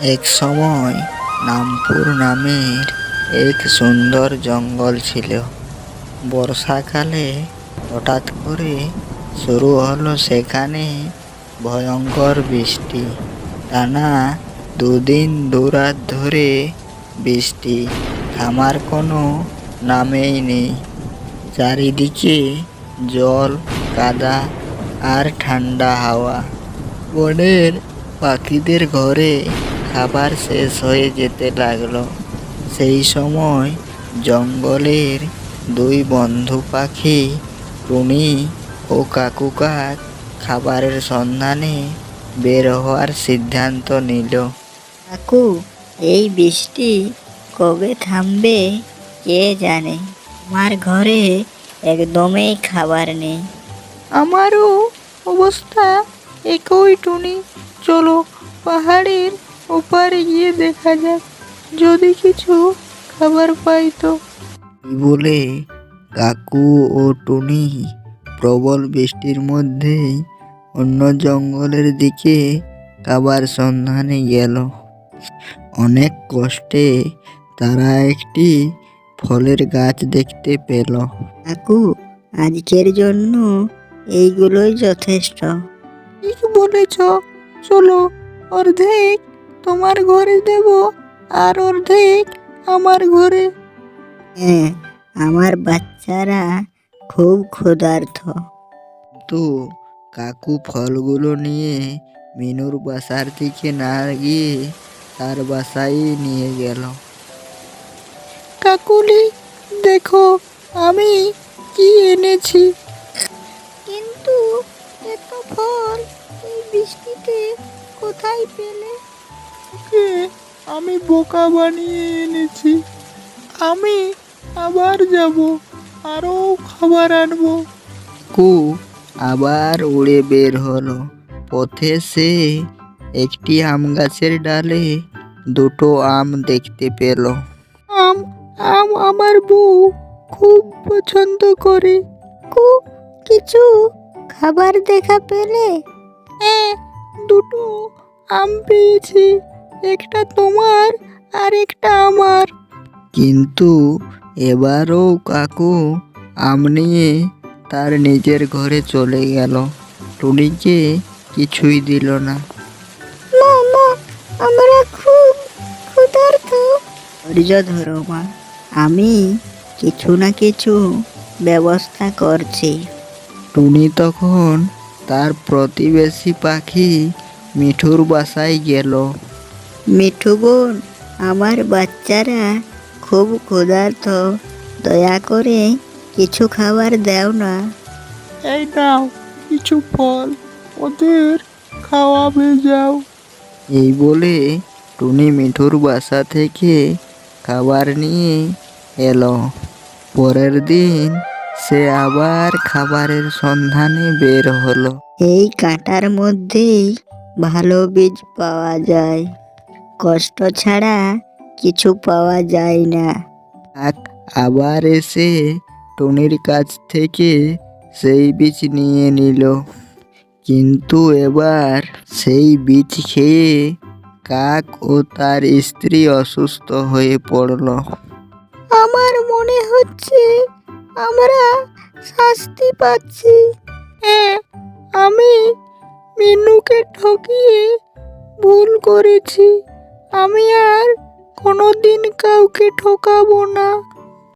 এক সময় নামপুর নামের এক সুন্দর জঙ্গল ছিল। বর্ষাকালে হঠাৎ করে শুরু হলো সেখানে ভয়ঙ্কর বৃষ্টি। টানা 2 দিন 2 রাত ধরে বৃষ্টি থামার কোনো নামেই নেই। চারিদিকে জল, কাদা আর ঠান্ডা হাওয়া। বনের পাখিদের ঘরে খাবার শেষ হয়ে যেতে লাগলো। সেই সময় জঙ্গলের 2 বন্ধু পাখি টুনি ও কাকু কাক খাবারের সন্ধানে বের হওয়ার সিদ্ধান্ত নিল। কাকু, এই বৃষ্টি কবে থামবে কে জানে। আমার ঘরে একদমই খাবার নেই। আমারও অবস্থা একই টুনি। চলো পাহাড়ের ওপারে গিয়ে দেখা যাক, যদি কিছু খাবার পাই তো। এই বলে কাকু ও টুনি প্রবল বৃষ্টির মধ্যেই অন্য জঙ্গলের দিকে খাবার সন্ধানে গেল। অনেক কষ্টে তারা একটি ফলের গাছ দেখতে পেল। কাকু, আজকের জন্য এইগুলোই যথেষ্ট। ঠিক বলেছ, চলো অর্ধেক তোমার ঘরে দেব আর অর্ধেক আমার ঘরে। হ্যাঁ, আমার বাচ্চারা খুব ক্ষুধার্ত। তো কাকু ফলগুলো নিয়ে মিনুর বাসার দিকে না গিয়ে তার বাসায় নিয়ে গেল। কাকুলি, দেখো আমি কি এনেছি। কিন্তু এত ফল এই বৃষ্টিতে কোথায় পেলে? ওকে আমি বোকা বানিয়ে এনেছি। আমি আবার যাব, আরও খাবার আনবো। কাকু আবার উড়ে বের হলো। পথে সে একটি আম গাছের ডালে 2টো আম দেখতে পেল। আম আম আমার বউ খুব পছন্দ করে। কিছু খাবার দেখা পেলে? হ্যাঁ, 2টো আম পেয়েছি, একটা তোমার আর একটা আমার। কিন্তু এবারও কাকু আম নিয়ে তার নিজের ঘরে চলে গেল। টুনিকে কিছুই দিল না। মা, আমরা খুব ক্ষুধার্ত। ধৈর্য ধরো মা, আমি কিছু না কিছু ব্যবস্থা করছি। টুনি তখন তার প্রতিবেশী পাখি মিঠুর বাসায় গেল। মিঠু বোন, আমার বাচ্চারা খুব ক্ষুধার্ত, দয়া করে কিছু খাবার দাও না। এই নাও কিছু ফল, ওদের খাওয়াবে যাও। এই বলে টুনি মিঠুর বাসা থেকে খাবার নিয়ে এলো। পরের দিন সে আবার খাবারের সন্ধানে বের হলো। এই কাঁটার মধ্যেই ভালো বীজ পাওয়া যায়, কষ্ট ছাড়া কিছু পাওয়া যায় না। কাক আবার এসে টুনির কাছ থেকে সেই বীজ নিয়ে নিল। কিন্তু এবার সেই বীজ খেয়ে কাক ও তার স্ত্রী অসুস্থ হয়ে পড়ল। আমার মনে হচ্ছে আমরা শাস্তি পাচ্ছি। হ্যাঁ, আমি মিনুকে ঠকিয়ে ভুল করেছি। আমি আর কোনোদিন কাউকে ঠকাবো না।